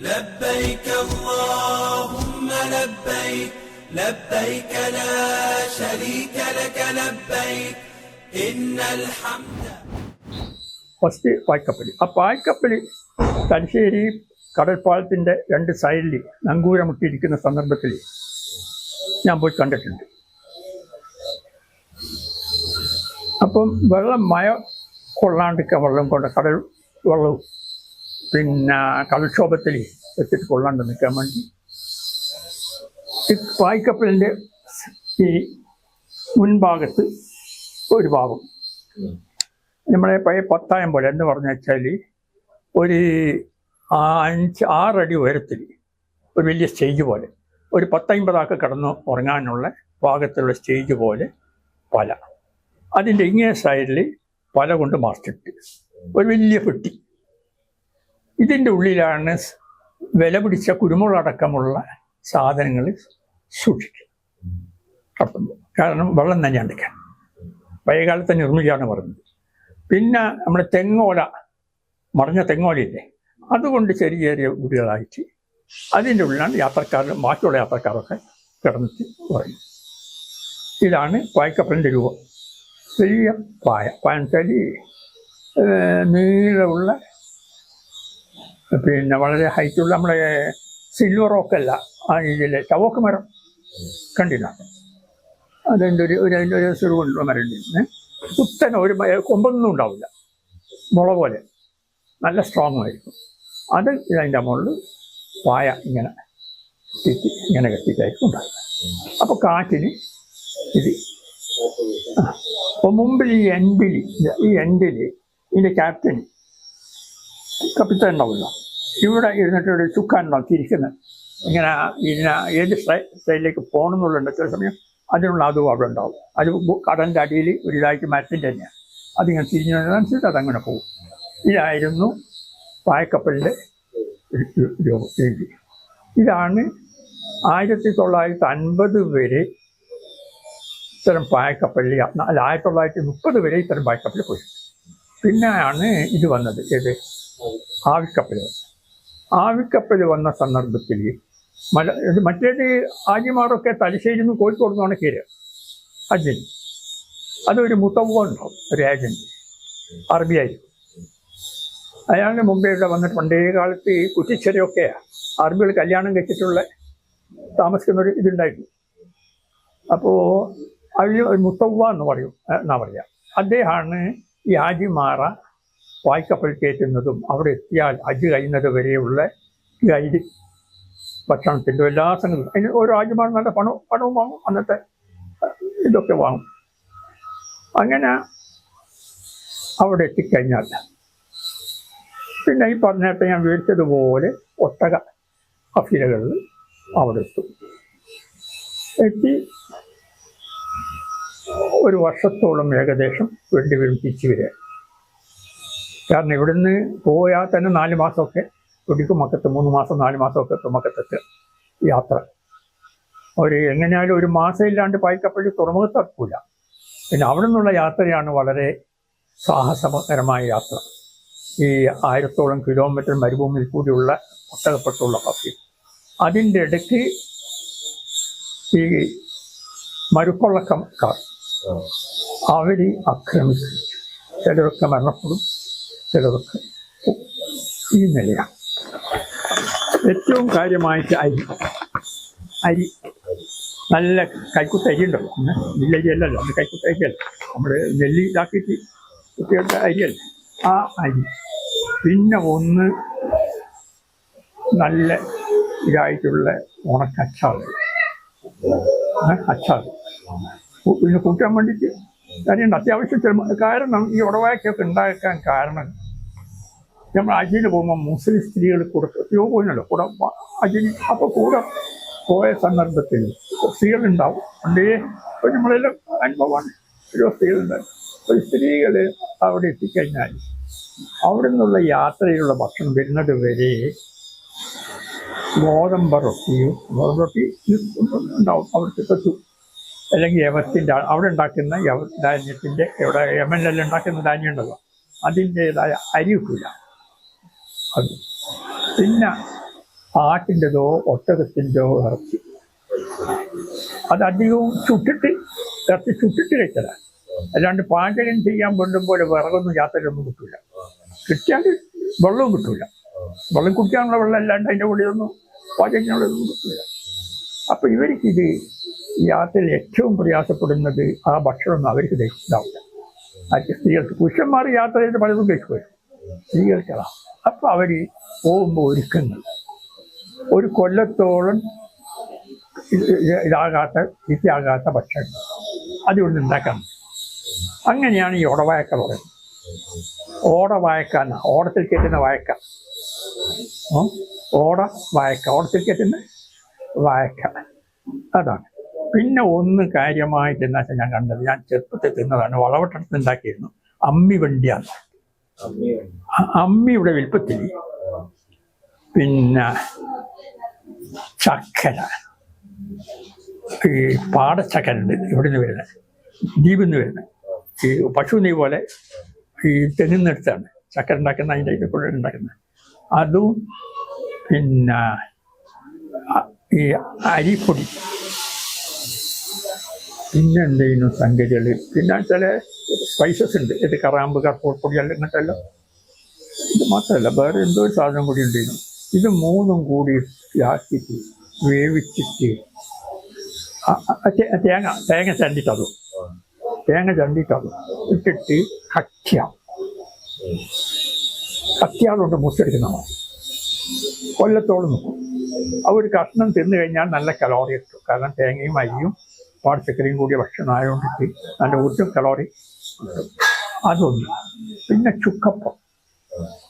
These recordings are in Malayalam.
لبيك اللهم لبيك لبيك لا شريك لك لبيك إن الحمد. ഫസ്റ്റ് പായ്ക്കപ്പലി. ആ പായ്ക്കപ്പലി തലശ്ശേരി കടൽപ്പാലത്തിൻ്റെ രണ്ട് സൈഡിൽ നങ്കൂരമുട്ടിയിരിക്കുന്ന സന്ദർഭത്തിൽ ഞാൻ പോയി കണ്ടിട്ടുണ്ട്. അപ്പം വെള്ളം മഴ കൊള്ളാണ്ടിരിക്കാൻ വെള്ളം കൊണ്ട് കടൽ വെള്ളവും പിന്നെ കടൽക്ഷോഭത്തിൽ വെച്ചിട്ട് കൊള്ളാണ്ട് നിൽക്കാൻ വേണ്ടി ഈ പായ്ക്കപ്പലിൻ്റെ ഈ മുൻഭാഗത്ത് ഒരു ഭാഗം നമ്മളെ പഴയ പത്തായം പോലെ എന്ന് പറഞ്ഞു വെച്ചാൽ ഒരു 5-6 അടി ഉയരത്തിൽ ഒരു വലിയ സ്റ്റേജ് പോലെ ഒരു 10-50 കിടന്ന് ഉറങ്ങാനുള്ള ഭാഗത്തുള്ള സ്റ്റേജ് പോലെ പല, അതിൻ്റെ ഇങ്ങേ സൈഡിൽ പല കൊണ്ട് മറച്ചിട്ട് ഒരു വലിയ പെട്ടി. ഇതിൻ്റെ ഉള്ളിലാണ് വില പിടിച്ച കുരുമുളകടക്കമുള്ള സാധനങ്ങൾ സൂക്ഷിക്കുക. കാരണം വെള്ളം നനയാണ്ടിരിക്കാൻ പഴയ കാലത്തെ നിർമ്മിതിയാണ് പറഞ്ഞത്. പിന്നെ നമ്മുടെ തെങ്ങോല, മറിഞ്ഞ തെങ്ങോലയില്ലേ, അതുകൊണ്ട് ചെറിയ ചെറിയ ഗുടികളായിട്ട് അതിൻ്റെ ഉള്ളിലാണ് ബാക്കിയുള്ള യാത്രക്കാരൊക്കെ കിടന്നിട്ട് പറയും. ഇതാണ് പായ്ക്കപ്പലിൻ്റെ രൂപം. വലിയ പായെന്ന് വെച്ചാൽ നീളമുള്ള, പിന്നെ വളരെ ഹൈറ്റുള്ള, നമ്മളെ സിൽവർ റോക്കല്ല, ആ രീതിയിൽ ചവോക്ക് മരം കണ്ടില്ല, അതിൻ്റെ അതിൻ്റെ ഒരു സുരുവുള്ള മരം ഉണ്ട്. കുത്തനെ ഒരു കൊമ്പൊന്നും ഉണ്ടാവില്ല, മുള പോലെ നല്ല സ്ട്രോങ് ആയിരിക്കും. അത് ഇതിൻ്റെ മുകളിൽ പായ ഇങ്ങനെ കെട്ടിയിട്ടായിരിക്കും ഉണ്ടാകുക. അപ്പോൾ കാറ്റിന് ഇത് അപ്പോൾ മുമ്പിൽ ഈ എൻഡിൽ ഇതിൻ്റെ ക്യാപ്റ്റൻ കപ്പിത്താൻ ഉണ്ടാവില്ല, ഇവിടെ ഇരുന്നിട്ട് ഒരു ചുക്കാൻ ഉണ്ടാവും തിരിക്കുന്നത്. ഇങ്ങനെ ഇതിനെ ഏത് സൈഡിലേക്ക് പോകണം എന്നുള്ളുണ്ട്. ചില സമയം അതിനുള്ള അതും അവിടെ ഉണ്ടാവും. അത് കടലിൻ്റെ അടിയിൽ ഒരു ഇതായിട്ട് മരത്തിൻ്റെ തന്നെയാണ്. അതിങ്ങനെ തിരിഞ്ഞതനുസരിച്ച് അതങ്ങനെ പോകും. ഇതായിരുന്നു പായക്കപ്പലിൻ്റെ രീതി. ഇതാണ് 1950 വരെ ഇത്തരം പായക്കപ്പലിൽ, അല്ല 1930 വരെ ഇത്തരം പായക്കപ്പലിൽ പോയി. പിന്നെയാണ് ഇത് വന്നത്, ഏത് ആവിക്കപ്പൽ. ആവിക്കപ്പൽ വന്ന സന്ദർഭത്തിൽ മറ്റേത് ആജിമാരൊക്കെ തലശ്ശേരിയിൽ നിന്ന് കോഴിക്കോട് നിന്നാണ് കയറുക ഹജ്ജിന്. അതൊരു മുത്തവ്വ ഉണ്ടാവും, ഒരു ഏജൻറ്റ്, അറബിയായിരിക്കും. അയാളുടെ മുമ്പേ ഇവിടെ വന്നിട്ട് പണ്ടേ കാലത്ത് ഈ കുറ്റിച്ചെരയൊക്കെയാണ് അറബികൾ കല്യാണം കഴിച്ചിട്ടുള്ള താമസിക്കുന്നൊരു ഇതുണ്ടായിരുന്നു. അപ്പോൾ അതിൽ ഒരു മുത്തവ്വ എന്ന് പറയും എന്നാ പറയുക. അദ്ദേഹമാണ് ഈ ആജിമാറ പായ്ക്കപ്പൽ കയറ്റുന്നതും അവിടെ എത്തിയാൽ ഹജ്ജ് കഴിയുന്നത് വരെയുള്ള ഗൈഡ്, ഭക്ഷണത്തിൻ്റെ എല്ലാ സംഗതിയും. അതിന് ഓരോ ആജിമാർ നല്ല പണവും വാങ്ങും, അന്നത്തെ ഇതൊക്കെ വാങ്ങും. അങ്ങനെ അവിടെ എത്തിക്കഴിഞ്ഞാൽ പിന്നെ ഈ പറഞ്ഞിട്ട് ഞാൻ വിവരിച്ചതുപോലെ ഒട്ടക കഫിലകളിൽ അവിടെ എത്തി ഒരു വർഷത്തോളം ഏകദേശം വേണ്ടിവരും തിരിച്ചു വരിക. കാരണം ഇവിടുന്ന് പോയാൽ തന്നെ 4 മാസമൊക്കെ ഒടിക്കും മക്കത്ത്, 3 മാസം 4 മാസമൊക്കെ മക്കത്തെത്തുക യാത്ര. അവർ എങ്ങനെയായാലും ഒരു മാസം ഇല്ലാണ്ട് പായ്ക്കപ്പള്ളി തുറമുഖത്തെത്തൂല. പിന്നെ അവിടെ നിന്നുള്ള യാത്രയാണ് വളരെ സാഹസകരമായ യാത്ര. ഈ 1000ഓളം കിലോമീറ്റർ മരുഭൂമിയിൽ കൂടിയുള്ള ഒട്ടകപ്പെട്ടുള്ള കപ്പി. അതിൻ്റെ ഇടയ്ക്ക് ഈ മരുക്കൊള്ളക്കാർ അവർ ആക്രമിക്കും. ചിലരൊക്കെ മരണപ്പെടും, ചിലരൊക്കെ ഈ നിലയാണ്. ഏറ്റവും കാര്യമായിട്ട് അരി നല്ല കൈക്കുത്ത അരി ഉണ്ടല്ലോ, നെല്ലരി അല്ലല്ലോ, അന്ന് കൈക്കുത്ത അരിയല്ല, നമ്മൾ നെല്ലി ഇതാക്കിയിട്ട് കുട്ടികളുടെ അരിയല്ല, ആ അരി. പിന്നെ ഒന്ന് നല്ല ഇതായിട്ടുള്ള ഉണക്കച്ചാറ്, അച്ചാറ് പിന്നെ കൂട്ടാൻ വേണ്ടിയിട്ട് കാര്യമുണ്ട്. അത്യാവശ്യം കാരണം ഈ ഉടവായ്ക്കൊക്കെ ഉണ്ടാക്കാൻ കാരണം നമ്മൾ അജിന് പോകുമ്പോൾ മുസ്ലിം സ്ത്രീകൾ കൂടെ പോയിനല്ലോ കൂടെ അജിന്. അപ്പോൾ കൂടെ പോയ സന്ദർഭത്തിൽ സ്ത്രീകളുണ്ടാവും. പണ്ടേ നമ്മളെല്ലാം അനുഭവമാണ്, ഓരോ സ്ത്രീകളുണ്ടാവും. ഒരു സ്ത്രീകൾ അവിടെ എത്തിക്കഴിഞ്ഞാൽ അവിടെ നിന്നുള്ള യാത്രയിലുള്ള ഭക്ഷണം വരുന്നത് വരെ ഗോതമ്പ് റൊട്ടി ഉണ്ടാവും അവിടുത്തെ തെച്ചു, അല്ലെങ്കിൽ യമത്തിൻ്റെ അവിടെ ഉണ്ടാക്കുന്ന ധാന്യത്തിൻ്റെ, ഇവിടെ യമനിലെല്ലാം ഉണ്ടാക്കുന്ന ധാന്യം ഉണ്ടല്ലോ, അതിൻ്റേതായ അരി കിട്ടില്ല. അത് പിന്നെ ആട്ടിൻ്റെതോ ഒട്ടകത്തിൻ്റെയോ ഇറച്ചി. അത് അധികവും ഇറച്ചി ചുട്ടിട്ട് കഴിച്ചതാണ്. അല്ലാണ്ട് പാചകം ചെയ്യാൻ കൊണ്ടുമ്പോൾ വിറകൊന്നും യാത്രയിലൊന്നും കിട്ടില്ല. കിട്ടിയാൽ വെള്ളവും കിട്ടില്ല. വെള്ളം കുടിക്കാനുള്ള വെള്ളം അല്ലാണ്ട് അതിൻ്റെ കൂടെയൊന്നും പാചകത്തിനുള്ളതൊന്നും കിട്ടില്ല. അപ്പം ഇവർക്കിത് യാത്രയിൽ ഏറ്റവും പ്രയാസപ്പെടുന്നത് ആ ഭക്ഷണമൊന്നും അവർക്ക് ഇതാവില്ല. സ്ത്രീകൾക്ക്, പുരുഷന്മാർ യാത്ര ചെയ്ത് പലതും കഴിച്ചു വരും, സ്ത്രീകൾക്കതാ. അപ്പം അവർ പോകുമ്പോൾ ഒരുക്കങ്ങൾ ഒരു കൊല്ലത്തോളം ഇതാകാത്ത ഭക്ഷണം അതിവിടെ ഉണ്ടാക്കണം. അങ്ങനെയാണ് ഈ ഓടവായക്ക പറയുന്നത്. ഓടവായക്ക എന്നാ, ഓടത്തിൽ കയറ്റുന്ന വായക്ക. ഓടത്തിൽ കയറ്റുന്ന വായക്ക അതാണ്. പിന്നെ ഒന്ന് കാര്യമായിട്ട് എന്താ വെച്ചാൽ ഞാൻ കണ്ടത്, ഞാൻ ചെറുപ്പത്തിൽ തിന്നതാണ്, വളവട്ടത്ത് ഉണ്ടാക്കിയിരുന്നു, അമ്മി വണ്ടിയാണ്. അമ്മിയുടെ വലുപ്പത്തിൽ പിന്നെ ചക്കര, ഈ പാടച്ചക്കര ഉണ്ട് ഇവിടെ നിന്ന് വരുന്നത്, ദ്വീപിൽ നിന്ന് വരുന്നത്. ഈ പശു നെയ്യ് പോലെ ഈ തെങ്ങുന്നെടുത്താണ് ചക്കര ഉണ്ടാക്കുന്ന, അതിൻ്റെ ഇതൊക്കെ ഉണ്ടാക്കുന്നത്. അതും പിന്നെ ഈ അരിപ്പൊടി, പിന്നെ എന്തെയ്യുന്നു സംഗതികൾ, പിന്നെ ചില സ്പൈസസ് ഉണ്ട്, ഇത് കറാമ്പ്, കർപ്പൂരപ്പൊടിയെല്ലാം ഇങ്ങനത്തെല്ലാം. ഇത് മാത്രമല്ല വേറെ എന്തോ ഒരു സാധനം കൂടി ഉണ്ടായിരുന്നു. ഇത് മൂന്നും കൂടി ആക്കിയിട്ട് വേവിച്ചിട്ട് തേങ്ങ ചണ്ടിട്ടതും ഇട്ടിട്ട് കത്തിയാളുകൊണ്ട് മുറിച്ചെടുക്കുന്നതാണ്. കൊല്ലത്തോളം നിൽക്കും. ആ ഒരു കഷ്ണം തിന്നു കഴിഞ്ഞാൽ നല്ല കലോറി കിട്ടും. കാരണം തേങ്ങയും അരിയും പാടച്ചക്കരയും കൂടിയ ഭക്ഷണം ആയതുകൊണ്ടിട്ട് നല്ല ഊർജ്ജം കലോറി കിട്ടും. അതൊന്ന്. പിന്നെ ചുക്കപ്പം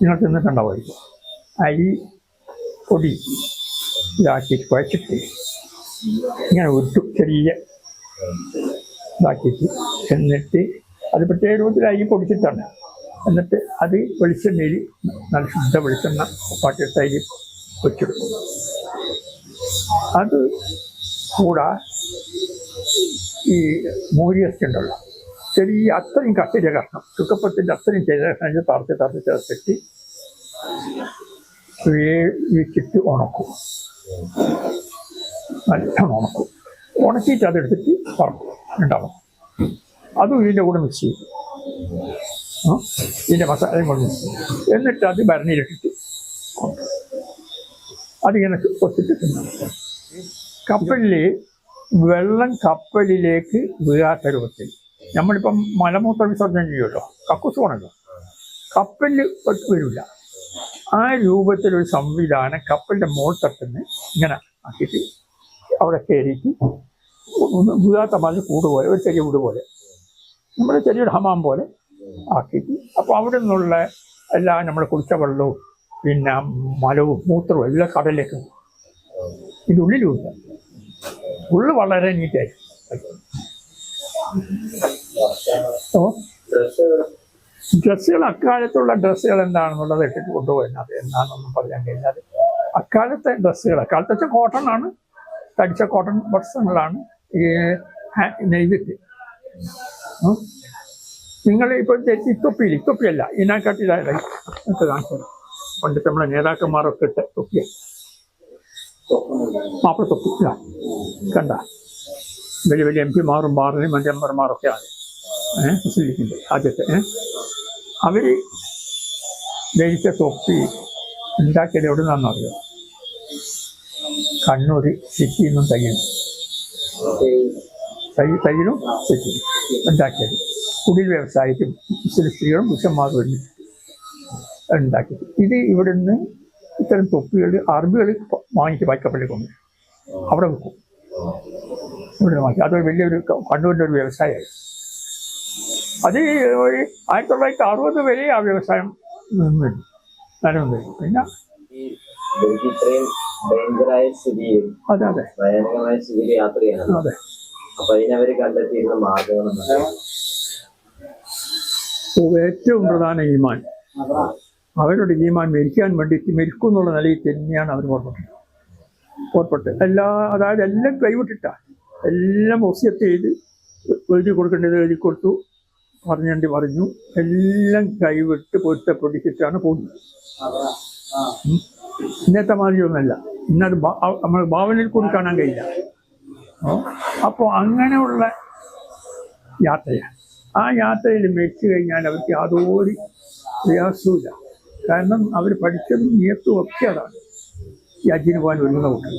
നിങ്ങൾ തിന്നിട്ടുണ്ടാവുമായിരിക്കും. അരി പൊടി ഇതാക്കിയിട്ട് കുഴച്ചിട്ട് ഇങ്ങനെ ഉരുട്ടും, ചെറിയ ഇതാക്കിയിട്ട്. എന്നിട്ട് അത് പ്രത്യേക രൂപത്തിൽ അരി പൊടിച്ചിട്ടാണ്. എന്നിട്ട് അത് വെളിച്ചെണ്ണയിൽ നല്ല ശുദ്ധ വെളിച്ചെണ്ണ പാട്ടിട്ടയിൽ വെച്ചെടുക്കും. അത് കൂടാ ഈ മൂരിയസ്റ്റ് ഉണ്ടല്ലോ, ചെറിയ അത്രയും കട്ടിയ കഷ്ണം, ചുക്കപ്പത്തിൻ്റെ അത്രയും ചെയ്ത കഷ്ണം തറച്ച് ചേർത്തിട്ട് വേവിച്ചിട്ട് ഉണക്കും. നല്ല ഉണക്കും. ഉണക്കിയിട്ട് അതെടുത്തിട്ട് പറക്കും ഉണ്ടാവും. അതും ഇതിൻ്റെ കൂടെ മിക്സ് ചെയ്യും. ഇതിൻ്റെ മസാലയും കൊണ്ട് മിക്സ് ചെയ്യും. എന്നിട്ട് അത് ഭരണിയിലിട്ടിട്ട് അതിങ്ങനെ ഒത്തിട്ട് തിന്നാം. കപ്പലിൽ വെള്ളം കപ്പലിലേക്ക് വീഴാത്ത രൂപത്തിൽ, നമ്മളിപ്പം മലമൂത്ര വിസർജനം ചെയ്യുമല്ലോ, കക്കൂസ് പോകണല്ലോ, കപ്പലിൽ വരില്ല. ആ രൂപത്തിലൊരു സംവിധാനം കപ്പലിൻ്റെ മുകൾ തട്ടുന്ന് ഇങ്ങനെ ആക്കിയിട്ട് അവിടെ കയറിയിട്ട് വീഴാത്ത മാതിരി കൂട് പോലെ, ഒരു ചെറിയ വീട് പോലെ, നമ്മുടെ ചെറിയൊരു ഹമാം പോലെ ആക്കിയിട്ട്, അപ്പോൾ അവിടെ നിന്നുള്ള എല്ലാം നമ്മൾ കുടിച്ച വെള്ളവും പിന്നെ മലവും മൂത്രവും എല്ലാം കടലിലേക്ക് ഇതിനുള്ളിലുമില്ല. ഉള്ളു വളരെ നീറ്റായി. ഡ്രസ്സുകൾ, അക്കാലത്തുള്ള ഡ്രസ്സുകൾ എന്താണെന്നുള്ളത് ഇട്ടിട്ട് കൊണ്ടുപോകുന്നത്, അത് എന്താണെന്നൊന്നും പറയാൻ കഴിയാതെ. അക്കാലത്തെ ഡ്രസ്സുകൾ, അക്കാലത്തെ വെച്ചാൽ കോട്ടൺ ആണ്, തടിച്ച കോട്ടൺ വസ്ത്രങ്ങളാണ് ഈ നെയ്തിട്ട്. നിങ്ങൾ ഇപ്പോൾ ഇത്തൊപ്പിയല്ല, ഇതിനെക്കാട്ടിലായി നമുക്ക് കാണിച്ചത്. പണ്ടത്തെ നമ്മളെ നേതാക്കന്മാരൊക്കെ ഇട്ട് തൊപ്പിയ മാപ്പിളത്തൊപ്പി ഇല്ല, കണ്ട വലിയ വലിയ MP മാറും മെമ്പർമാരൊക്കെ ആണ് മുസ്ലിം ലീഗിൻ്റെ ആദ്യത്തെ. അവർ ധരിച്ച തൊപ്പി ഉണ്ടാക്കിയത് എവിടെ നിന്നാണെന്നറിയോ? കണ്ണൂർ സിറ്റിയിൽ നിന്നും തയ്യലും സിറ്റിയും ഉണ്ടാക്കിയത്. കുടിൽ വ്യവസായത്തിൽ മുസ്ലിം സ്ത്രീകളും പുരുഷന്മാരും ഒരുമിച്ച് ഉണ്ടാക്കിയത്. ഇത് ഇവിടെ നിന്ന് ഇത്തരം തൊപ്പികൾ അറബികൾ വാങ്ങിച്ച് വൈക്കപ്പള്ളിൽ കൊണ്ട് അവിടെ വെക്കും. ഇവിടെ വാങ്ങി അതൊരു വലിയൊരു കണ്ണൂരിൻ്റെ ഒരു വ്യവസായമായി. അത് ഒരു 1960 വരെ ആ വ്യവസായം നിലനിന്നു. പിന്നെ അതെ അതെ അതെ ഏറ്റവും പ്രധാന ഈമാൻ, അവരുടെ ഈമാൻ മരിക്കാൻ വേണ്ടിയിട്ട് മരിക്കും എന്നുള്ള നിലയിൽ തന്നെയാണ് അവർ പുറപ്പെട്ടത്. അതായത് എല്ലാം കൈവിട്ടിട്ടാണ്, എല്ലാം വസിയത്ത് ചെയ്ത് എഴുതി കൊടുക്കേണ്ടത് എഴുതി കൊടുത്തു, പറഞ്ഞു, എല്ലാം കൈവിട്ട് പൊരുത്തപ്പെടിച്ചിട്ടാണ് പോകുന്നത്. ഇന്നത്തെ മാതിരിയൊന്നുമല്ല. ഇന്നത് നമ്മൾ ഭാവനയിൽ കൂടി കാണാൻ കഴിയില്ല. അപ്പോൾ അങ്ങനെയുള്ള യാത്രയാണ്. ആ യാത്രയിൽ വെച്ച് കഴിഞ്ഞാൽ അവർക്ക് യാതൊരു പ്രയാസവുമില്ല. കാരണം അവർ പഠിച്ചതും നിയത്തും ഒക്കെ അതാണ്. ഈ ഹജ്ജിന് പോകാൻ ഒരുങ്ങുന്ന കുട്ടികൾ.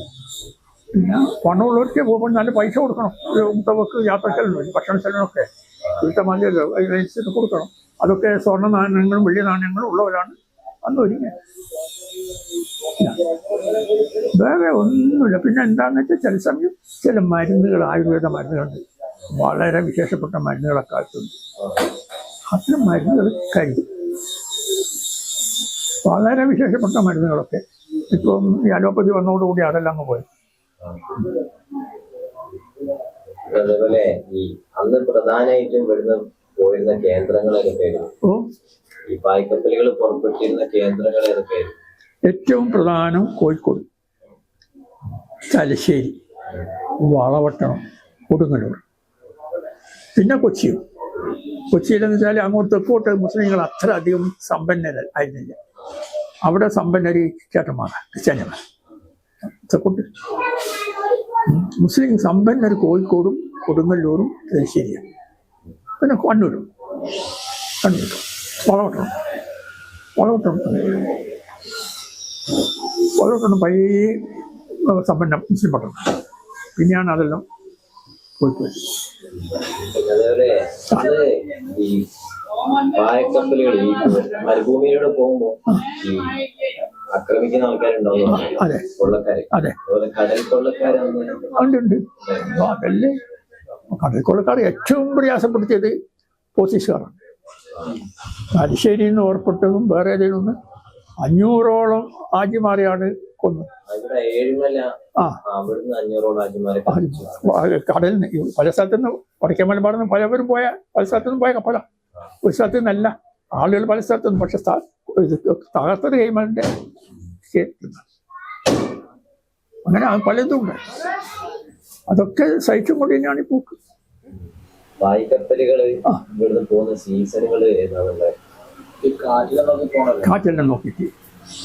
പിന്നെ പണമുള്ളവർക്ക് പോകുമ്പോൾ നല്ല പൈസ കൊടുക്കണം. മുത്തവക്ക് യാത്ര ചെലവിനും ഭക്ഷണ ചെലവിനൊക്കെ ഇവിടുത്തെ മതിയല്ലോ, അതിനനുസരിച്ച് കൊടുക്കണം. അതൊക്കെ സ്വർണ്ണ നാണയങ്ങളും വെള്ളി നാണയങ്ങളും ഉള്ളവരാണ് അന്ന് ഒരുങ്ങുക. വേറെ ഒന്നുമില്ല. പിന്നെ എന്താണെന്ന് വെച്ചാൽ ചില സമയം ചില മരുന്നുകൾ, ആയുർവേദ മരുന്നുകളുണ്ട്, വളരെ വിശേഷപ്പെട്ട മരുന്നുകളൊക്കെ ആയിട്ടുണ്ട്. അത്തരം മരുന്നുകൾ കഴിയും. വളരെ വിശേഷപ്പെട്ട മരുന്നുകളൊക്കെ ഇപ്പം ഈ അലോപ്പതി വന്നതോടുകൂടി അതെല്ലാം അങ്ങ് പോയി. അതേപോലെ ഈ അന്ന് പ്രധാനമായിട്ടും ഇവിടുന്ന് പോയിരുന്ന കേന്ദ്രങ്ങളൊക്കെ പേര്, ഈ പായ്ക്കപ്പലുകൾ പുറപ്പെട്ടിരുന്ന കേന്ദ്രങ്ങളൊക്കെ പേര്. ഏറ്റവും പ്രധാനം കോഴിക്കോട്, തലശ്ശേരി, വളവട്ടണം, കൊടുങ്ങല്ലൂർ, പിന്നെ കൊച്ചിയും. കൊച്ചിയിലെന്ന് വെച്ചാൽ അങ്ങോട്ട് തെക്കോട്ട് മുസ്ലിങ്ങൾ അത്ര അധികം സമ്പന്നരായിരുന്നില്ല. അവിടെ സമ്പന്നർ ചേട്ടന്മാരാണ്, ക്രിസ്ത്യാനിമാർ. തെക്കോട്ട് മുസ്ലിം സമ്പന്നർ കോഴിക്കോടും കൊടുങ്ങല്ലൂരും തലശ്ശേരിയാണ്. പിന്നെ കണ്ണൂരും, വളവട്ടണം പയ്യെ സമ്പന്ന മുസ്ലിം പട്ടണം. പിന്നെയാണ് അതെല്ലാം കോഴിക്കോട്. അതേപോലെ ഈ പായക്കപ്പലുകൾ ഈ മരുഭൂമിയിലൂടെ പോകുമ്പോ ഈ ആക്രമിക്കുന്ന ആൾക്കാരുണ്ടാവും, കൊള്ളക്കാര്. അതുപോലെ കടൽ കൊള്ളക്കാരുണ്ട്. അതല്ലേ കടൽ കൊള്ളക്കാർ ഏറ്റവും പ്രയാസപ്പെടുത്തിയത് പോർച്ചുഗീസുകാരാണ്. തലശ്ശേരിയിൽ നിന്ന് ഓർപ്പെട്ടതും വേറെ ഏതെങ്കിലും 500ഓളം ആജിമാരെയാണ് കൊന്നത്. കടലിൽ നിന്ന് പല സ്ഥലത്തുനിന്ന് വടക്കേ മലബാറിൽ നിന്ന് പലവരും പല സ്ഥലത്തുനിന്നും പോയ കപ്പലാണ്. ഒരു സ്ഥലത്തു നിന്നല്ല, ആളുകൾ പല സ്ഥലത്തുനിന്നും. പക്ഷെ തകർത്തത് കൈമലിന്റെ അങ്ങനെ പലതും ഉണ്ട്. അതൊക്കെ സഹിച്ചും കൊണ്ട് തന്നെയാണ് ഈ പോക്ക്. കാറ്റെല്ലാം നോക്കിയിട്ട്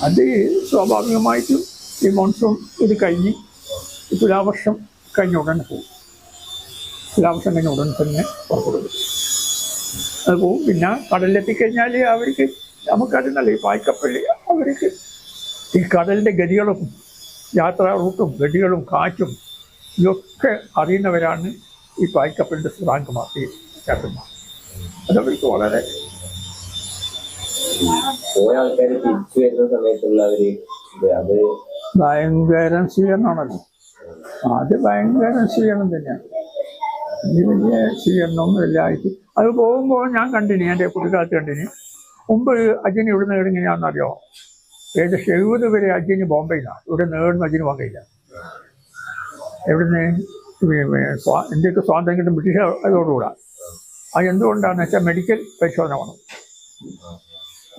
അത് സ്വാഭാവികമായിട്ടും ഈ മോൺസൂൺ ഇത് കഴിഞ്ഞ് തുലാവർഷം കഴിഞ്ഞ ഉടനെ പോകും. തുലാവർഷം കഴിഞ്ഞ ഉടനെ തന്നെ പുറപ്പെടും. അത് പോവും. പിന്നെ കടലിലെത്തിക്കഴിഞ്ഞാൽ അവർക്ക് നമുക്കറിയുന്നല്ലോ ഈ പായ്ക്കപ്പള്ളി അവർക്ക് ഈ കടലിൻ്റെ ഗതികളും യാത്രാ റൂട്ടും ഗതികളും കാറ്റും ഇതൊക്കെ അറിയുന്നവരാണ് ഈ പായ്ക്കപ്പലിൻ്റെ റാങ്കുമാർ, ഈ ക്യാപ്റ്റന്മാർ. അതവർക്ക് വളരെ ഭയങ്കര സ്വീകരണമാണല്ലോ. അത് ഭയങ്കര സ്വീകരണം തന്നെയാണ്. വലിയ സ്വീകരണമൊന്നും എല്ലായിട്ട് അത് പോകുമ്പോൾ ഞാൻ കണ്ടിന്, എൻ്റെ കുട്ടിക്കാലത്ത് കണ്ടിന്. മുമ്പ് അജിന് ഇവിടുന്ന് എങ്ങനെയാണെന്നറിയോ, ഏകദേശം 70 വരെ അജിന് ബോംബെയിലാണ്. ഇവിടെ നേടുന്ന അജിന് പോകാൻ കഴിയില്ല. എവിടുന്ന് ഇന്ത്യക്ക് സ്വാതന്ത്ര്യം കിട്ടും ബ്രിട്ടീഷ് അതോടുകൂടാ. അത് എന്തുകൊണ്ടാണെന്ന് വെച്ചാൽ മെഡിക്കൽ പരിശോധന വേണം.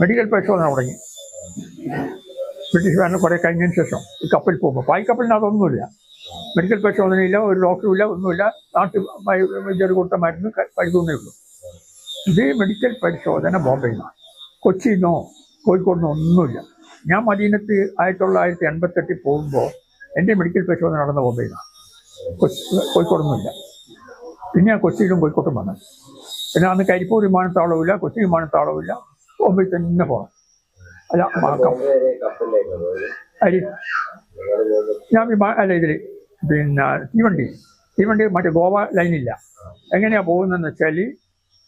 മെഡിക്കൽ പരിശോധന തുടങ്ങി ബ്രിട്ടീഷുകാരനെ കുറേ കഴിഞ്ഞതിന് ശേഷം ഈ കപ്പൽ പോകുമ്പോൾ. പായ്ക്കപ്പലിന് അതൊന്നുമില്ല, മെഡിക്കൽ പരിശോധനയില്ല, ഒരു ഡോക്ടറും ഇല്ല, ഒന്നുമില്ല. നാട്ടിൽ വൈദ്യർ കൊടുത്ത മരുന്ന് കഴിക്കുന്നേ ഉള്ളൂ. ഇത് മെഡിക്കൽ പരിശോധന ബോംബെയിലാണ്. കൊച്ചിയിൽ നിന്നോ കോഴിക്കോട് നിന്നോ ഒന്നുമില്ല. ഞാൻ മദീനത്ത് 1988 പോകുമ്പോൾ എൻ്റെ മെഡിക്കൽ പരിശോധന നടന്ന ബോംബെയിലാണ്, കോഴിക്കോടൊന്നുമില്ല. പിന്നെ കൊച്ചിയിലും കോഴിക്കോട്ടും വന്നത്. പിന്നെ അന്ന് കരിപ്പൂർ വിമാനത്താവളമില്ല, കൊച്ചി വിമാനത്താവളമില്ല, ബോംബെയിൽ തന്നെ പോകണം. അല്ല ഞാൻ ഇതിൽ പിന്നെ തീവണ്ടി മറ്റേ ഗോവ ലൈനില്ല. എങ്ങനെയാണ് പോകുന്നതെന്ന് വെച്ചാൽ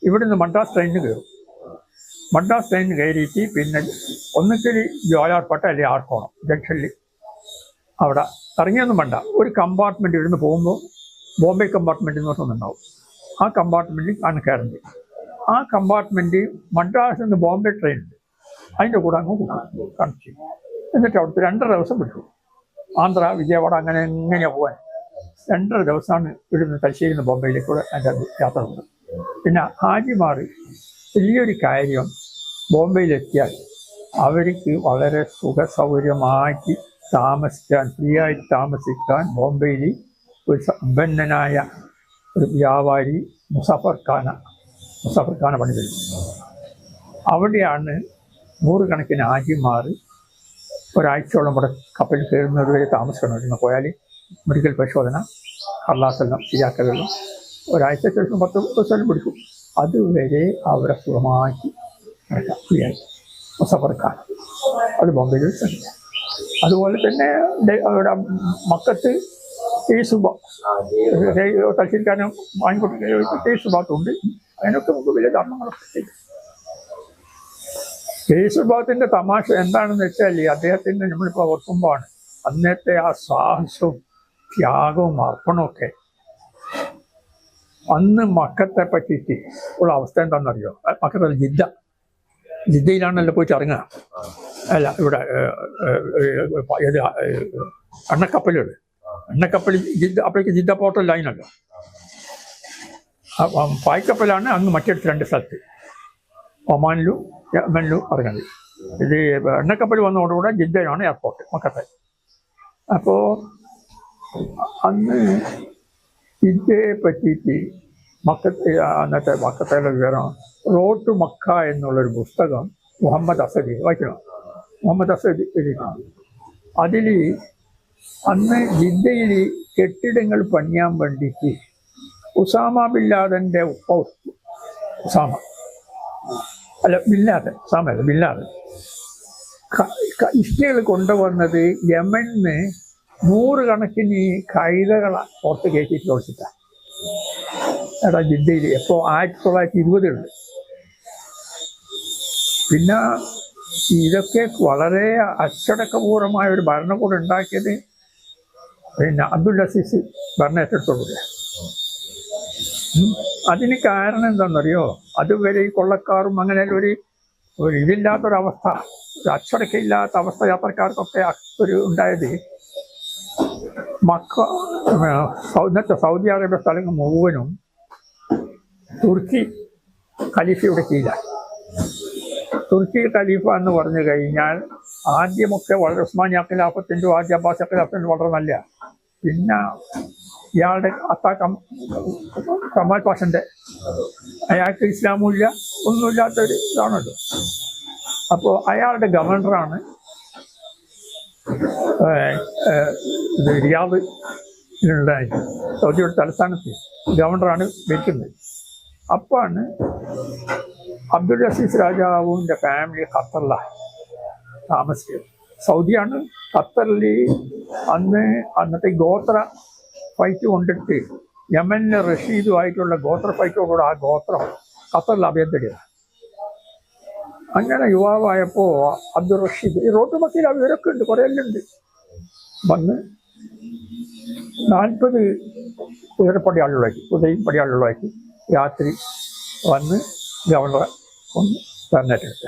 ഇവിടുന്ന് മദ്രാസ് ട്രെയിനിന് കയറും. മദ്രാസ് ട്രെയിനിന് കയറിയിട്ട് പിന്നെ ഒന്നിക്കൽ ജോലാർപേട്ട അല്ലെങ്കിൽ ആർക്കോണം ജംഗ്ഷനിൽ അവിടെ ഇറങ്ങിയൊന്നും വേണ്ട. ഒരു കമ്പാർട്ട്മെൻറ്റ് ഇവിടുന്ന് പോകുമ്പോൾ ബോംബെ കമ്പാർട്ട്മെൻറ്റ് എന്ന് പറഞ്ഞൊന്നുണ്ടാവും. ആ കമ്പാർട്ട്മെൻറ്റിൽ ആണ് കയറേണ്ടത്. ആ കമ്പാർട്ട്മെൻറ്റ് മദ്രാസിൽ നിന്ന് ബോംബെ ട്രെയിൻ ഉണ്ട്, അതിൻ്റെ കൂടെ അങ്ങ് കാണിച്ചു. എന്നിട്ട് അവിടുത്തെ 2.5 ദിവസം വിട്ടു. ആന്ധ്ര, വിജയവാഡ അങ്ങനെ എങ്ങനെയാണ് പോകാൻ 2.5 ദിവസമാണ് ഇവിടുന്ന് തലശ്ശേരിയിൽ നിന്ന് ബോംബെയിലേക്കൂടെ അതിൻ്റെ യാത്ര ഉണ്ട്. പിന്നെ ഹാജിമാർ വലിയൊരു കാര്യം, ബോംബെയിലെത്തിയാൽ അവർക്ക് വളരെ സുഖസൗകര്യമായിട്ട് താമസിക്കാൻ, ഫ്രീ ആയിട്ട് താമസിക്കാൻ ബോംബെയിൽ ഒരു സമ്പന്നനായ ഒരു വ്യാപാരി മുസാഫർ ഖാന പണി തരും. അവിടെയാണ് 100 കണക്കിന് ഹാജിമാർ ഒരാഴ്ചയോളം ഇവിടെ കപ്പലിൽ കയറുന്നത് വരെ താമസിക്കണമായിരുന്നു. പോയാൽ മെഡിക്കൽ പരിശോധന കള്ളാസെല്ലാം ശരിയാക്കലുള്ളൂ. ഒരാഴ്ച ശേഷം 10 ദിവസം പിടിക്കും. അതുവരെ അവരെ സുഖമാക്കി ഫ്രീയായി സഫർക്കാർ. അത് ബോംബെയിൽ തന്നെ. അതുപോലെ തന്നെ അവിടെ മക്കത്ത് ടേസുബ തലശ്ശേരിക്കാരൻ വാങ്ങിക്കൊടുക്കുന്ന ടേസുബാത്തുണ്ട്. അതിനൊക്കെ നമുക്ക് വലിയ ധർമ്മങ്ങളൊക്കെ ചെയ്യും. ടേസുബാത്തിൻ്റെ തമാശ എന്താണെന്ന് വെച്ചാൽ അദ്ദേഹത്തിൻ്റെ നമ്മളിപ്പോൾ ഓർക്കുമ്പോഴാണ് അന്നത്തെ ആ സാഹസവും ത്യാഗവും അർപ്പണമൊക്കെ. അന്ന് മക്കത്തെ പറ്റിയിട്ട് ഉള്ള അവസ്ഥ എന്താണെന്നറിയോ? മക്കത്തല്ല, ജിദ്ദയിലാണല്ലോ പോയിട്ട് ഇറങ്ങുക. അല്ല, ഇവിടെ എണ്ണക്കപ്പലുകൾ അപ്പോഴേക്ക് ജിദ്ദ പോർട്ടൽ ലൈനല്ലോ. പായ്ക്കപ്പലാണ് അങ്ങ് മറ്റെടുത്ത് 2 സ്ഥലത്ത്, ഒമാനിലും യമനിലും ഇറങ്ങുന്നത്. ഇത് എണ്ണക്കപ്പൽ വന്നതോടുകൂടെ ജിദ്ദയാണ് എയർപോർട്ട് മക്കത്തെ. അപ്പോൾ അന്ന് ജിദ്ദയെ പറ്റിയിട്ട് അന്നത്തെ മക്കത്തേലെ വിവരം റോഡ് ടു മക്ക എന്നുള്ളൊരു പുസ്തകം മുഹമ്മദ് അസദി വായിക്കണം. മുഹമ്മദ് അസദി എഴുതിയിട്ടുണ്ട്. അതിൽ അന്ന് ജിദ്ദയിൽ കെട്ടിടങ്ങൾ പണിയാൻ വേണ്ടിയിട്ട് ഉസാമ ബിൻ ലാദൻ്റെ ബിൻ ലാദൻ ഇഷ്ടികൾ കൊണ്ടുവന്നത് യമനിന്ന് 100 കണക്കിന് കൈതകളെ പുറത്ത് കയറ്റിയിട്ട് ഒളിച്ചിട്ടാണ്. എടാ ജിദ്ദയിൽ എപ്പോൾ 1920 പിന്നെ ഇതൊക്കെ വളരെ അച്ചടക്കപൂർവമായ ഒരു ഭരണകൂടം ഉണ്ടാക്കിയത് പിന്നെ അബ്ദുൽ അസീസ് ഭരണേറ്റെടുത്തോടുകൂടിയാണ്. അതിന് കാരണം എന്താണെന്നറിയോ? അതുവരെ ഈ കൊള്ളക്കാരും അങ്ങനെ ഒരു ഇതില്ലാത്തൊരവസ്ഥ, ഒരു അച്ചടക്കമില്ലാത്ത അവസ്ഥ യാത്രക്കാർക്കൊക്കെ ഒരു ഉണ്ടായത് ഇന്നത്തെ സൗദി അറേബ്യ സ്ഥലങ്ങൾ മുഴുവനും തുർക്കി ഖലീഫയുടെ കീഴിലാണ്. തുർക്കി ഖലീഫ എന്ന് പറഞ്ഞു കഴിഞ്ഞാൽ ആദ്യമൊക്കെ വളരെ ഉസ്മാനിയ ഖിലാഫത്തിൻ്റെ ആദ്യ അബ്ബാസ് ഖിലാഫത്തിൻ്റെ വളരെ നല്ല. പിന്നെ ഇയാളുടെ കമാൽ പാഷൻ്റെ അയാൾക്ക് ഇസ്ലാമും ഇല്ല ഒന്നുമില്ലാത്തൊരു ഇതാണല്ലോ. അപ്പോൾ അയാളുടെ ഗവർണറാണ് റിയാദ് ഉണ്ടായിരുന്നു. സൗദിയുടെ തലസ്ഥാനത്ത് ഗവർണറാണ് ഭരിക്കുന്നത്. അപ്പാണ് അബ്ദുൽ അസീസ് രാജാവിൻ്റെ ഫാമിലി ഖത്തറിലാണ് താമസിച്ചത്. സൗദിയാണ്. ഖത്തറിൽ അന്നത്തെ ഗോത്ര ഫൈറ്റ് കൊണ്ടിട്ട് യമനിലെ റഷീദുമായിട്ടുള്ള ഗോത്ര ഫൈറ്റോടുകൂടെ ആ ഗോത്രം ഖത്തറിൽ അഭ്യന്തരമാണ്. അങ്ങനെ യുവാവായപ്പോൾ അബ്ദുൾ റഷീദ് ഈ റോഡ് മക്കയിൽ അവരൊക്കെ ഉണ്ട്, കുറേ എല്ലാം ഉണ്ട്. വന്ന് 40 കുതിരപ്പടിയാളുകളാക്കി പടിയാളുകളാക്കി രാത്രി വന്ന് ഗവർണറെ ഒന്ന് തെരഞ്ഞെടുത്ത.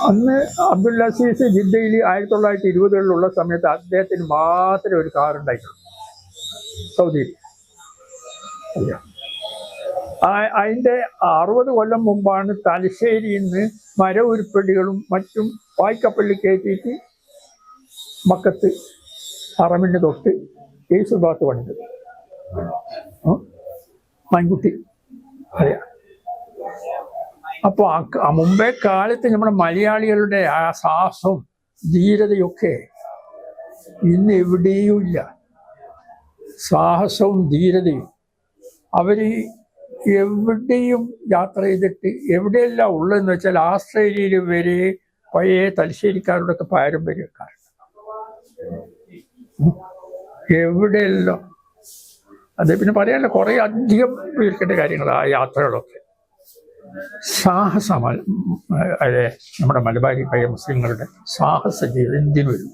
അന്ന് അബ്ദുൽ അസീസ് ജിദ്ദയിൽ 1920 സമയത്ത് അദ്ദേഹത്തിന് മാത്രമേ ഒരു കാറുണ്ടായിട്ടുള്ളൂ സൗദിയിൽ. അതിൻ്റെ 60 കൊല്ലം മുമ്പാണ് തലശ്ശേരിയിൽ നിന്ന് മരവുരുപ്പടികളും മറ്റും പായ്ക്കപ്പലിൽ കയറ്റിയിട്ട് മക്കത്ത് ഹറമിന് തൊട്ട് യേസുബാത്ത് പണിത്. മൺകുട്ടി അറിയാം. അപ്പോൾ മുമ്പേ കാലത്ത് നമ്മുടെ മലയാളികളുടെ ആ സാഹസവും ധീരതയൊക്കെ ഇന്ന് എവിടെയും ഇല്ല. സാഹസവും ധീരതയും അവർ എവിടെയും യാത്ര ചെയ്തിട്ട് എവിടെയെല്ലാം ഉള്ളതെന്ന് വെച്ചാൽ ആസ്ട്രേലിയയിൽ വരെ പഴയ തലശ്ശേരിക്കാരുടെ ഒക്കെ പാരമ്പര്യക്കാരുണ്ട്. എവിടെയെല്ലാം അത് പിന്നെ പറയാനല്ല, കുറേ അധികം വിൽക്കേണ്ട കാര്യങ്ങൾ ആ യാത്രകളൊക്കെ. സാഹസമാണ് അതെ നമ്മുടെ മലബാരി പഴയ മുസ്ലിങ്ങളുടെ സാഹസ ജീവിതം എന്തിനു വരും.